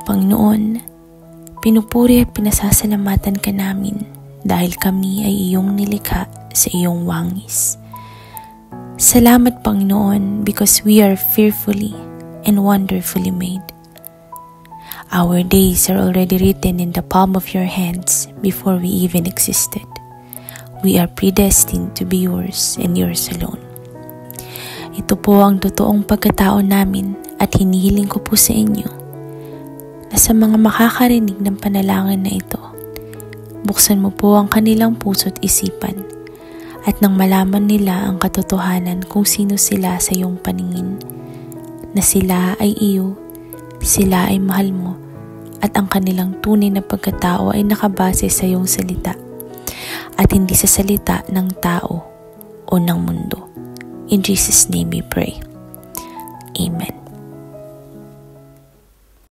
Panginoon, pinupuri at pinasasalamatan ka namin dahil kami ay iyong nilikha sa iyong wangis. Salamat Panginoon because we are fearfully and wonderfully made. Our days are already written in the palm of your hands before we even existed. We are predestined to be yours and yours alone. Ito po ang totoong pagkatao namin at hinihiling ko po sa inyo na sa mga makakarinig ng panalangin na ito, buksan mo po ang kanilang puso't isipan at nang malaman nila ang katotohanan kung sino sila sa iyong paningin, na sila ay iyo, sila ay mahal mo, at ang kanilang tunay na pagkatao ay nakabase sa iyong salita at hindi sa salita ng tao o ng mundo. In Jesus' name we pray. Amen.